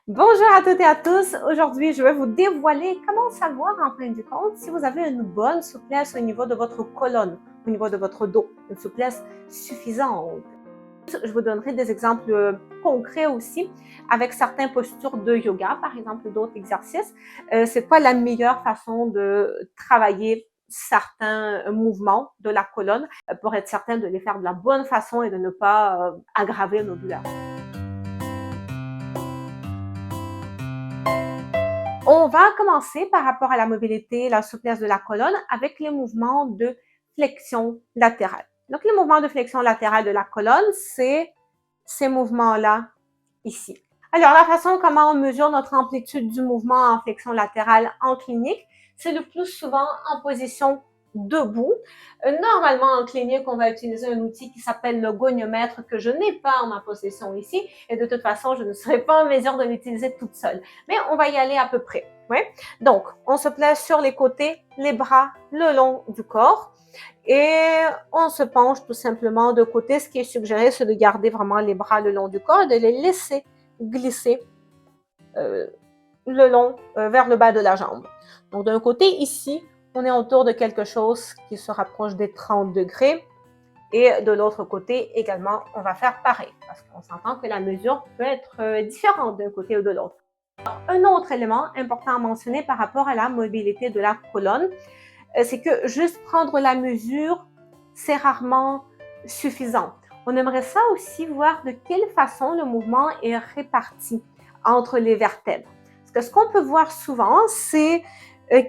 Bonjour à toutes et à tous. Aujourd'hui, je vais vous dévoiler comment savoir en fin de compte si vous avez une bonne souplesse au niveau de votre colonne, au niveau de votre dos, une souplesse suffisante. Je vous donnerai des exemples concrets aussi avec certaines postures de yoga, par exemple d'autres exercices. C'est quoi la meilleure façon de travailler certains mouvements de la colonne pour être certain de les faire de la bonne façon et de ne pas aggraver nos douleurs. On va commencer par rapport à la mobilité, la souplesse de la colonne avec les mouvements de flexion latérale. Donc, les mouvements de flexion latérale de la colonne, c'est ces mouvements-là ici. Alors, la façon comment on mesure notre amplitude du mouvement en flexion latérale en clinique, c'est le plus souvent en position debout. Normalement, en clinique, on va utiliser un outil qui s'appelle le goniomètre que je n'ai pas en ma possession ici. Et de toute façon, je ne serai pas en mesure de l'utiliser toute seule. Mais on va y aller à peu près. Ouais? Donc, on se place sur les côtés, les bras le long du corps. Et on se penche tout simplement de côté. Ce qui est suggéré, c'est de garder vraiment les bras le long du corps et de les laisser glisser le long vers le bas de la jambe. Donc, d'un côté, ici, on est autour de quelque chose qui se rapproche des 30 degrés. Et de l'autre côté, également, on va faire pareil. Parce qu'on s'entend que la mesure peut être différente d'un côté ou de l'autre. Un autre élément important à mentionner par rapport à la mobilité de la colonne, c'est que juste prendre la mesure, c'est rarement suffisant. On aimerait ça aussi voir de quelle façon le mouvement est réparti entre les vertèbres. Parce que ce qu'on peut voir souvent, c'est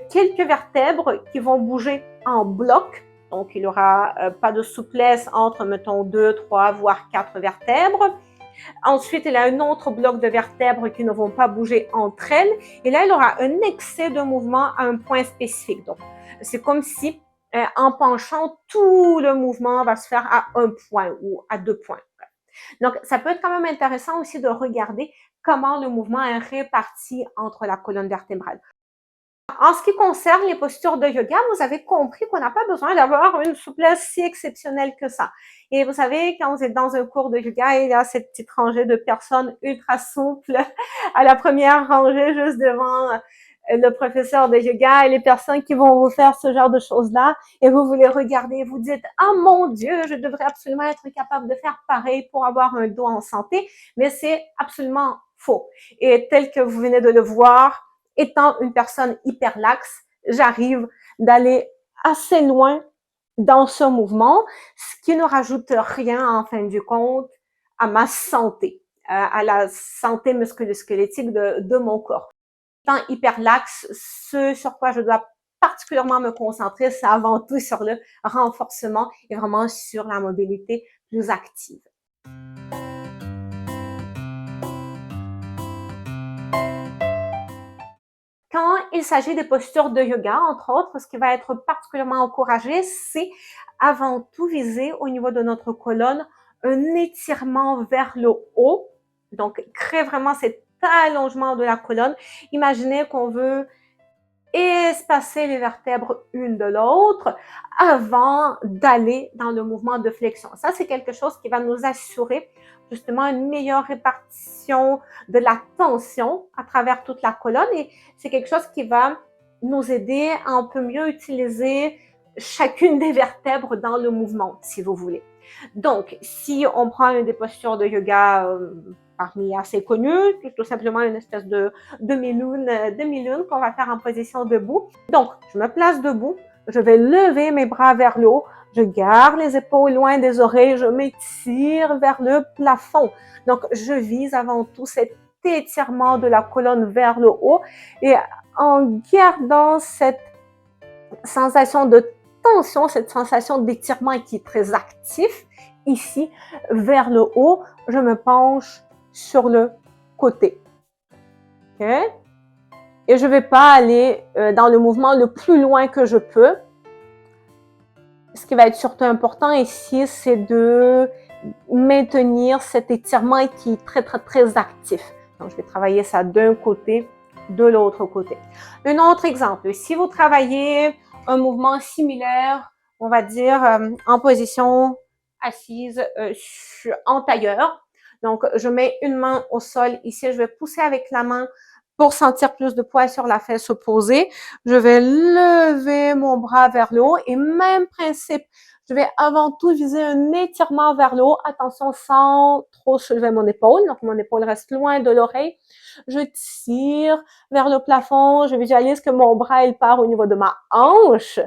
quelques vertèbres qui vont bouger en bloc. Donc, il n'y aura pas de souplesse entre, mettons, 2, 3, voire 4 vertèbres. Ensuite, il y a un autre bloc de vertèbres qui ne vont pas bouger entre elles. Et là, il aura un excès de mouvement à un point spécifique. Donc, c'est comme si, en penchant, tout le mouvement va se faire à un point ou à 2 points. Donc, ça peut être quand même intéressant aussi de regarder comment le mouvement est réparti entre la colonne vertébrale. En ce qui concerne les postures de yoga, vous avez compris qu'on n'a pas besoin d'avoir une souplesse si exceptionnelle que ça. Et vous savez, quand vous êtes dans un cours de yoga, il y a cette petite rangée de personnes ultra souples à la première rangée, juste devant le professeur de yoga et les personnes qui vont vous faire ce genre de choses-là. Et vous les regardez et vous dites, « Oh mon Dieu, je devrais absolument être capable de faire pareil pour avoir un dos en santé. » Mais c'est absolument faux. Et tel que vous venez de le voir, étant une personne hyper laxe, j'arrive d'aller assez loin dans ce mouvement, ce qui ne rajoute rien en fin du compte à ma santé, à la santé musculo-squelettique de mon corps. Étant hyper laxe, ce sur quoi je dois particulièrement me concentrer, c'est avant tout sur le renforcement et vraiment sur la mobilité plus active. Quand il s'agit des postures de yoga, entre autres, ce qui va être particulièrement encouragé, c'est avant tout viser au niveau de notre colonne un étirement vers le haut. Donc, créer vraiment cet allongement de la colonne. Imaginez qu'on veut espacer les vertèbres une de l'autre avant d'aller dans le mouvement de flexion. Ça, c'est quelque chose qui va nous assurer justement une meilleure répartition de la tension à travers toute la colonne et c'est quelque chose qui va nous aider à un peu mieux utiliser chacune des vertèbres dans le mouvement, si vous voulez. Donc, si on prend une des postures de yoga parmi assez connues, tout simplement une espèce de demi-lune qu'on va faire en position debout. Donc, je me place debout, je vais lever mes bras vers le haut, je garde les épaules loin des oreilles, je m'étire vers le plafond. Donc, je vise avant tout cet étirement de la colonne vers le haut et en gardant cette sensation de tension, cette sensation d'étirement qui est très actif, ici, vers le haut, je me penche sur le côté. Okay? Et je ne vais pas aller dans le mouvement le plus loin que je peux. Ce qui va être surtout important ici, c'est de maintenir cet étirement qui est très, très, très actif. Donc, je vais travailler ça d'un côté, de l'autre côté. Un autre exemple, si vous travaillez un mouvement similaire, on va dire en position assise en tailleur. Donc, je mets une main au sol ici. Je vais pousser avec la main pour sentir plus de poids sur la fesse opposée. Je vais lever mon bras vers le haut et même principe. Je vais avant tout viser un étirement vers le haut. Attention, sans trop soulever mon épaule. Donc, mon épaule reste loin de l'oreille. Je tire vers le plafond. Je visualise que mon bras, il part au niveau de ma hanche.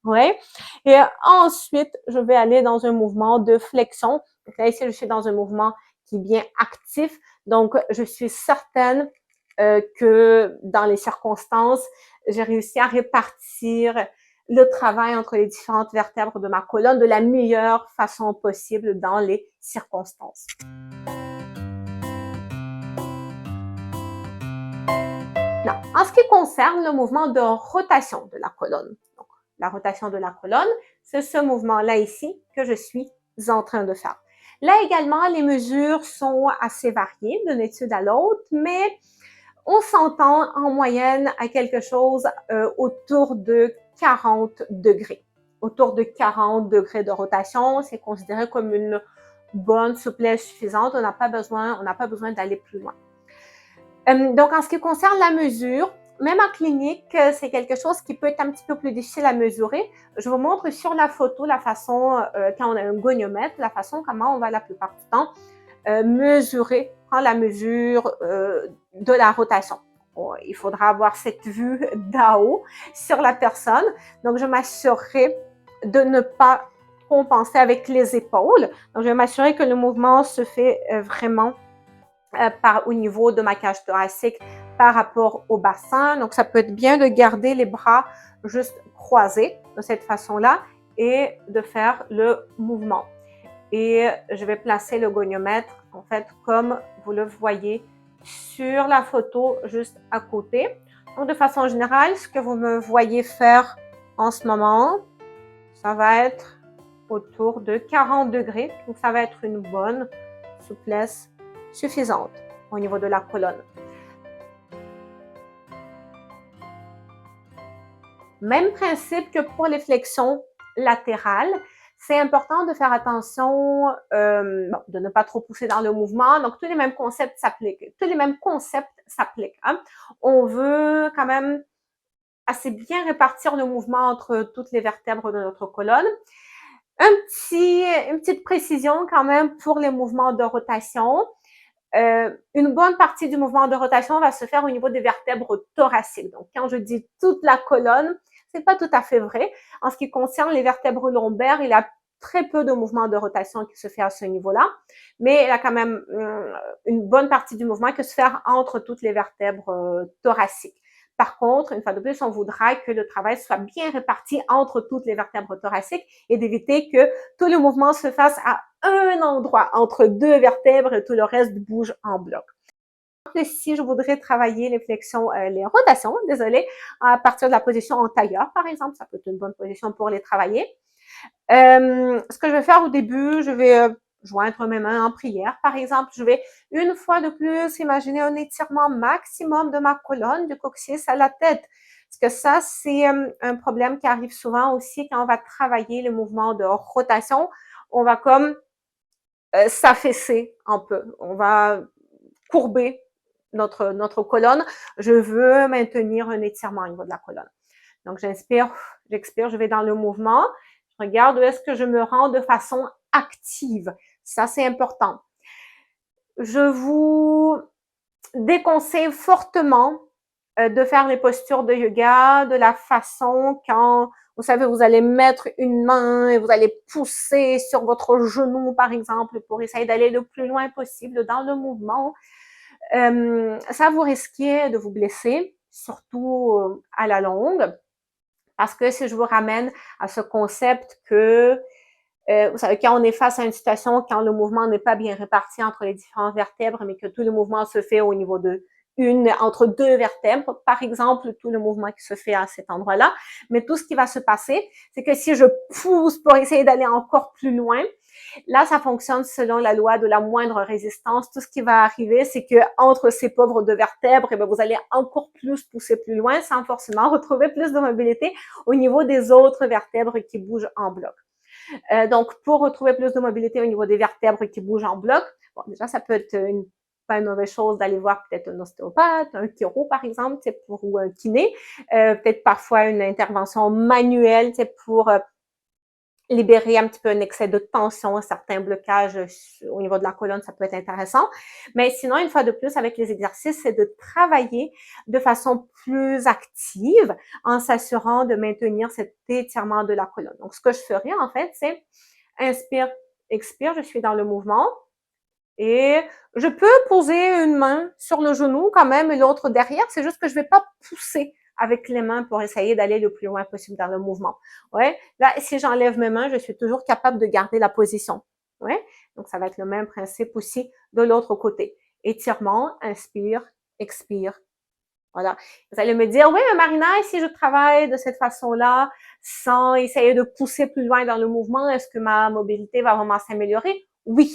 Ouais. Et ensuite, je vais aller dans un mouvement de flexion. Donc là, ici, je suis dans un mouvement qui est bien actif. Donc, je suis certaine que dans les circonstances, j'ai réussi à répartir le travail entre les différentes vertèbres de ma colonne de la meilleure façon possible dans les circonstances. Non. En ce qui concerne le mouvement de rotation de la colonne, donc, la rotation de la colonne, c'est ce mouvement-là ici que je suis en train de faire. Là également, les mesures sont assez variées d'une étude à l'autre, mais on s'entend en moyenne à quelque chose autour de 40 degrés. Autour de 40 degrés de rotation, c'est considéré comme une bonne souplesse suffisante. On n'a pas besoin d'aller plus loin. Donc, en ce qui concerne la mesure, même en clinique, c'est quelque chose qui peut être un petit peu plus difficile à mesurer. Je vous montre sur la photo la façon, quand on a un goniomètre, la façon comment on va la plupart du temps mesurer, prendre la mesure de la rotation. Bon, il faudra avoir cette vue d'en haut sur la personne. Donc, je m'assurerai de ne pas compenser avec les épaules. Donc, je vais m'assurer que le mouvement se fait vraiment au niveau de ma cage thoracique par rapport au bassin. Donc, ça peut être bien de garder les bras juste croisés de cette façon-là et de faire le mouvement. Et je vais placer le goniomètre, en fait, comme vous le voyez sur la photo juste à côté. Donc, de façon générale, ce que vous me voyez faire en ce moment, ça va être autour de 40 degrés. Donc, ça va être une bonne souplesse suffisante au niveau de la colonne. Même principe que pour les flexions latérales. C'est important de faire attention de ne pas trop pousser dans le mouvement. Donc, tous les mêmes concepts s'appliquent. Hein? On veut quand même assez bien répartir le mouvement entre toutes les vertèbres de notre colonne. Une petite précision quand même pour les mouvements de rotation. Une bonne partie du mouvement de rotation va se faire au niveau des vertèbres thoraciques. Donc, quand je dis toute la colonne, c'est pas tout à fait vrai. En ce qui concerne les vertèbres lombaires, il y a très peu de mouvement de rotation qui se fait à ce niveau-là, mais il y a quand même une bonne partie du mouvement qui se fait entre toutes les vertèbres thoraciques. Par contre, une fois de plus, on voudra que le travail soit bien réparti entre toutes les vertèbres thoraciques et d'éviter que tout le mouvement se fasse à un endroit, entre deux vertèbres et tout le reste bouge en bloc. Si je voudrais travailler les flexions, les rotations, à partir de la position en tailleur, par exemple, ça peut être une bonne position pour les travailler. Ce que je vais faire au début, je vais joindre mes mains en prière, par exemple. Je vais une fois de plus imaginer un étirement maximum de ma colonne, du coccyx à la tête. Parce que ça, c'est un problème qui arrive souvent aussi quand on va travailler le mouvement de rotation. On va comme s'affaisser un peu. On va courber notre colonne. Je veux maintenir un étirement au niveau de la colonne. Donc, j'inspire, j'expire, je vais dans le mouvement. Je regarde où est-ce que je me rends de façon active. Ça, c'est important. Je vous déconseille fortement de faire les postures de yoga de la façon quand, vous savez, vous allez mettre une main et vous allez pousser sur votre genou, par exemple, pour essayer d'aller le plus loin possible dans le mouvement. Ça, vous risquez de vous blesser, surtout à la longue, parce que si je vous ramène à ce concept que, vous savez, quand on est face à une situation, quand le mouvement n'est pas bien réparti entre les différentes vertèbres, mais que tout le mouvement se fait au niveau de entre deux vertèbres, par exemple, tout le mouvement qui se fait à cet endroit-là. Mais tout ce qui va se passer, c'est que si je pousse pour essayer d'aller encore plus loin, là, ça fonctionne selon la loi de la moindre résistance. Tout ce qui va arriver, c'est que entre ces pauvres deux vertèbres, eh bien, vous allez encore plus pousser plus loin sans forcément retrouver plus de mobilité au niveau des autres vertèbres qui bougent en bloc. Donc, pour retrouver plus de mobilité au niveau des vertèbres qui bougent en bloc, Bon, déjà, ça peut être pas une mauvaise chose d'aller voir peut-être un ostéopathe, un chiro, par exemple, pour, ou un kiné. Peut-être parfois une intervention manuelle pour libérer un petit peu un excès de tension, certains blocages au niveau de la colonne, ça peut être intéressant. Mais sinon, une fois de plus, avec les exercices, c'est de travailler de façon plus active en s'assurant de maintenir cet étirement de la colonne. Donc, ce que je ferai, en fait, c'est inspire, expire, je suis dans le mouvement et je peux poser une main sur le genou quand même et l'autre derrière. C'est juste que je vais pas pousser avec les mains pour essayer d'aller le plus loin possible dans le mouvement. Ouais. Là, si j'enlève mes mains, je suis toujours capable de garder la position. Ouais. Donc, ça va être le même principe aussi de l'autre côté. Étirement, inspire, expire. Voilà. Vous allez me dire, oui, mais Marina, si je travaille de cette façon-là, sans essayer de pousser plus loin dans le mouvement, est-ce que ma mobilité va vraiment s'améliorer? Oui.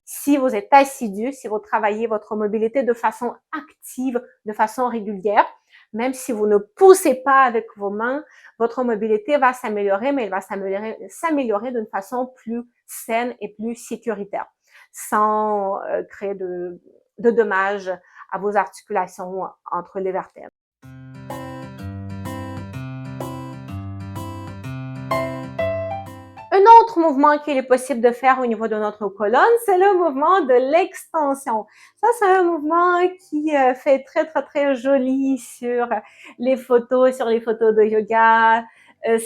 Si vous êtes assidu, si vous travaillez votre mobilité de façon active, de façon régulière, même si vous ne poussez pas avec vos mains, votre mobilité va s'améliorer, mais elle va s'améliorer d'une façon plus saine et plus sécuritaire, sans créer de dommages à vos articulations entre les vertèbres. Un autre mouvement qu'il est possible de faire au niveau de notre colonne, c'est le mouvement de l'extension. Ça, c'est un mouvement qui fait très, très, très joli sur les photos de yoga.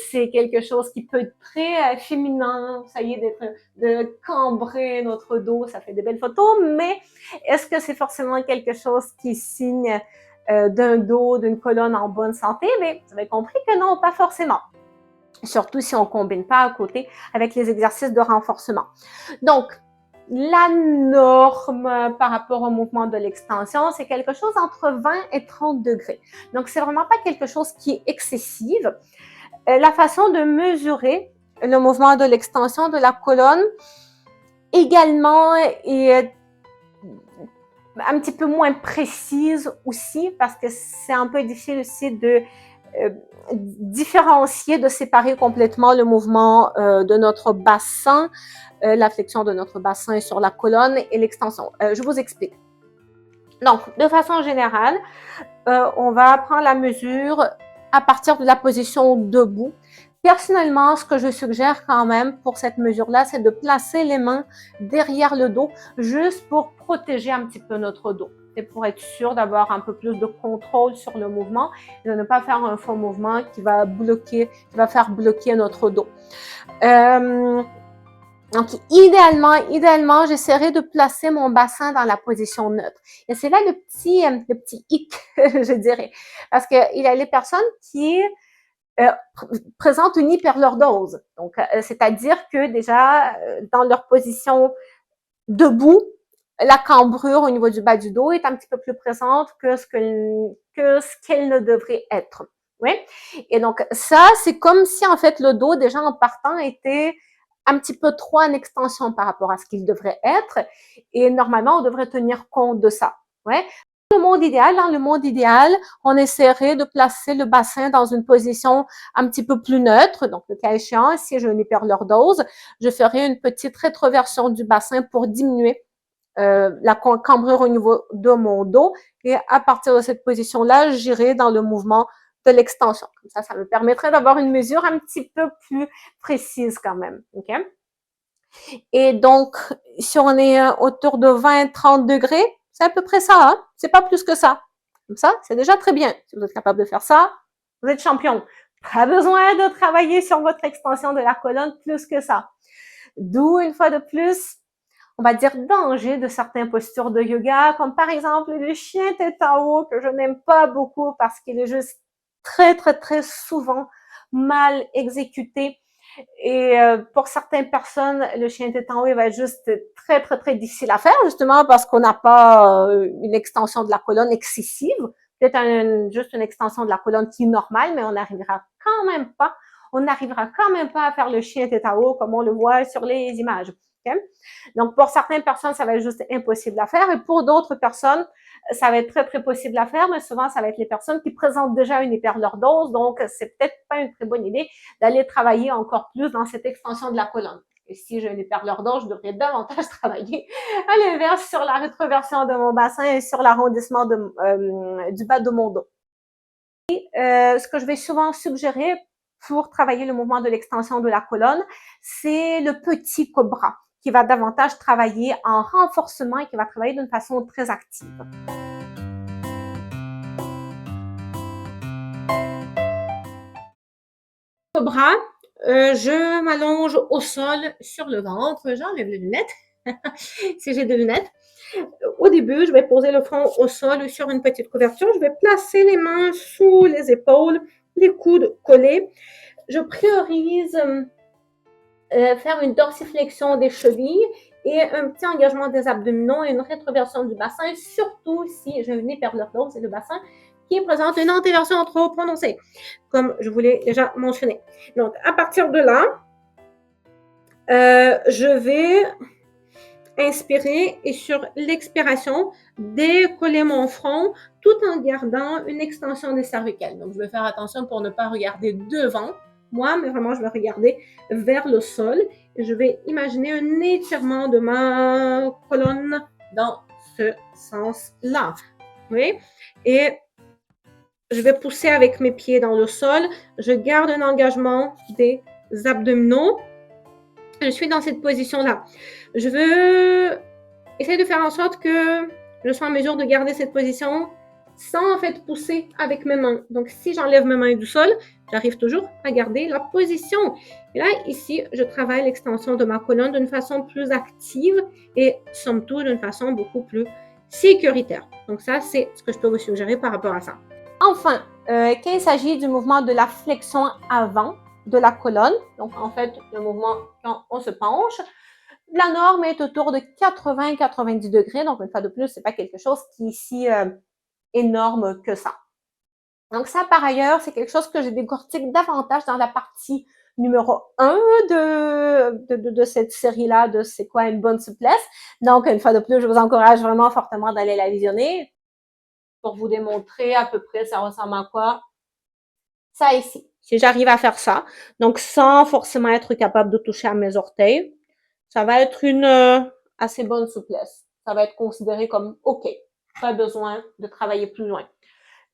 C'est quelque chose qui peut être très féminin, ça y est, de cambrer notre dos, ça fait des belles photos, mais est-ce que c'est forcément quelque chose qui signe d'un dos, d'une colonne en bonne santé? Mais vous avez compris que non, pas forcément. Surtout si on ne combine pas à côté avec les exercices de renforcement. Donc, la norme par rapport au mouvement de l'extension, c'est quelque chose entre 20 et 30 degrés. Donc, c'est vraiment pas quelque chose qui est excessif. La façon de mesurer le mouvement de l'extension de la colonne également est un petit peu moins précise aussi parce que c'est un peu difficile aussi de différencier, de séparer complètement le mouvement de notre bassin, la flexion de notre bassin sur la colonne et l'extension. Je vous explique. Donc, de façon générale, on va prendre la mesure à partir de la position debout. Personnellement, ce que je suggère quand même pour cette mesure-là, c'est de placer les mains derrière le dos, juste pour protéger un petit peu notre dos. Et pour être sûr d'avoir un peu plus de contrôle sur le mouvement et de ne pas faire un faux mouvement qui va faire bloquer notre dos. Donc, idéalement, j'essaierai de placer mon bassin dans la position neutre. Et c'est là le petit hic, je dirais. Parce qu'il y a les personnes qui présentent une hyperlordose. Donc, c'est-à-dire que déjà, dans leur position debout, la cambrure au niveau du bas du dos est un petit peu plus présente que ce qu'elle ne devrait être. Oui. Et donc, ça, c'est comme si, en fait, le dos, déjà en partant, était un petit peu trop en extension par rapport à ce qu'il devrait être. Et normalement, on devrait tenir compte de ça. Ouais. Dans le monde idéal, on essaierait de placer le bassin dans une position un petit peu plus neutre. Donc, le cas échéant, si j'ai une hyperlordose, je ferai une petite rétroversion du bassin pour diminuer la cambrure au niveau de mon dos. Et à partir de cette position-là, j'irai dans le mouvement de l'extension. Comme ça me permettrait d'avoir une mesure un petit peu plus précise quand même. Okay? Et donc, si on est autour de 20-30 degrés, c'est à peu près ça. Hein? C'est pas plus que ça. Comme ça, c'est déjà très bien. Si vous êtes capable de faire ça, vous êtes champion. Pas besoin de travailler sur votre extension de la colonne plus que ça. D'où, une fois de plus, on va dire danger de certaines postures de yoga, comme par exemple le chien tête en haut, que je n'aime pas beaucoup parce qu'il est juste très, très, très souvent mal exécuté. Et pour certaines personnes, le chien tête en haut, il va être juste très, très, très difficile à faire, justement parce qu'on n'a pas une extension de la colonne excessive. Peut-être juste une extension de la colonne qui est normale, mais on n'arrivera quand même pas à faire le chien tête en haut comme on le voit sur les images. Okay? Donc, pour certaines personnes, ça va être juste impossible à faire et pour d'autres personnes, ça va être très, très possible à faire, mais souvent, ça va être les personnes qui présentent déjà une hyperlordose, donc c'est peut-être pas une très bonne idée d'aller travailler encore plus dans cette extension de la colonne. Et si j'ai une hyperlordose, je devrais davantage travailler à l'inverse sur la rétroversion de mon bassin et sur l'arrondissement du bas de mon dos. Ce que je vais souvent suggérer pour travailler le mouvement de l'extension de la colonne, c'est le petit cobra qui va davantage travailler en renforcement et qui va travailler d'une façon très active. Cobra, je m'allonge au sol sur le ventre, j'enlève les lunettes si j'ai des lunettes. Au début, je vais poser le front au sol sur une petite couverture. Je vais placer les mains sous les épaules, les coudes collés. Je priorise faire une dorsiflexion des chevilles et un petit engagement des abdominaux et une rétroversion du bassin, surtout si j'ai une hyperlordose et le bassin qui présente une antéversion trop prononcée, comme je vous l'ai déjà mentionné. Donc, à partir de là, je vais inspirer et sur l'expiration, décoller mon front tout en gardant une extension des cervicales. Donc, je vais faire attention pour ne pas regarder devant moi, mais vraiment, je vais regarder vers le sol. Et je vais imaginer un étirement de ma colonne dans ce sens-là. Oui? Et je vais pousser avec mes pieds dans le sol. Je garde un engagement des abdominaux. Je suis dans cette position-là. Je veux essayer de faire en sorte que je sois en mesure de garder cette position sans en fait pousser avec mes mains. Donc, si j'enlève mes mains du sol, j'arrive toujours à garder la position. Et là, ici, je travaille l'extension de ma colonne d'une façon plus active et, somme toute, d'une façon beaucoup plus sécuritaire. Donc, ça, c'est ce que je peux vous suggérer par rapport à ça. Enfin, quand il s'agit du mouvement de la flexion avant de la colonne, donc en fait, le mouvement quand on se penche, la norme est autour de 80-90 degrés. Donc, une fois de plus, c'est pas quelque chose qui est si énorme que ça. Donc, ça, par ailleurs, c'est quelque chose que je décortique davantage dans la partie numéro 1 de cette série-là, de C'est quoi une bonne souplesse. Donc, une fois de plus, je vous encourage vraiment fortement d'aller la visionner pour vous démontrer à peu près ça ressemble à quoi. Ça ici. Si j'arrive à faire ça, donc sans forcément être capable de toucher à mes orteils, ça va être une assez bonne souplesse. Ça va être considéré comme OK, pas besoin de travailler plus loin.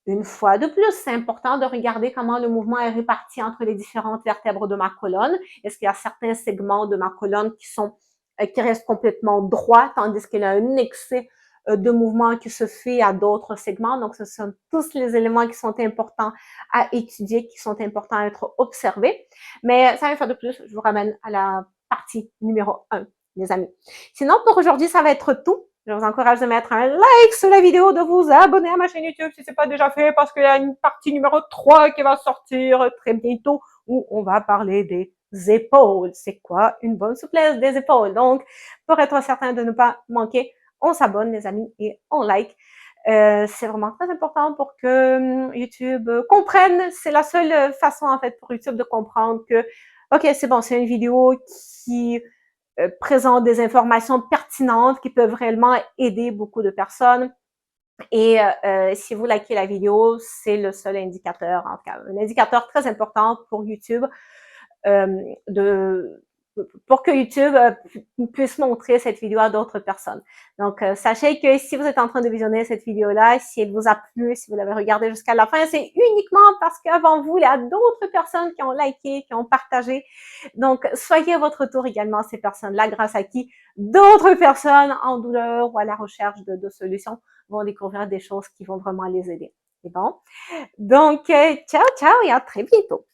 Une fois de plus, c'est important de regarder comment le mouvement est réparti entre les différentes vertèbres de ma colonne. Est-ce qu'il y a certains segments de ma colonne qui restent complètement droits, tandis qu'il y a un excès de mouvement qui se fait à d'autres segments. Donc, ce sont tous les éléments qui sont importants à étudier, qui sont importants à être observés. Mais ça, une fois de plus, je vous ramène à la partie numéro 1, les amis. Sinon, pour aujourd'hui, ça va être tout. Je vous encourage de mettre un like sur la vidéo, de vous abonner à ma chaîne YouTube si ce n'est pas déjà fait, parce qu'il y a une partie numéro 3 qui va sortir très bientôt où on va parler des épaules. C'est quoi une bonne souplesse des épaules? Donc, pour être certain de ne pas manquer, on s'abonne, les amis, et on like. C'est vraiment très important pour que YouTube comprenne. C'est la seule façon, en fait, pour YouTube de comprendre que, OK, c'est bon, c'est une vidéo qui présente des informations pertinentes qui peuvent réellement aider beaucoup de personnes. Et si vous likez la vidéo, c'est le seul indicateur, en tout cas, un indicateur très important pour YouTube pour que YouTube puisse montrer cette vidéo à d'autres personnes. Donc, sachez que si vous êtes en train de visionner cette vidéo-là, si elle vous a plu, si vous l'avez regardée jusqu'à la fin, c'est uniquement parce qu'avant vous, il y a d'autres personnes qui ont liké, qui ont partagé. Donc, soyez à votre tour également ces personnes-là, grâce à qui d'autres personnes en douleur ou à la recherche de solutions vont découvrir des choses qui vont vraiment les aider. C'est bon? Donc, ciao, ciao et à très bientôt!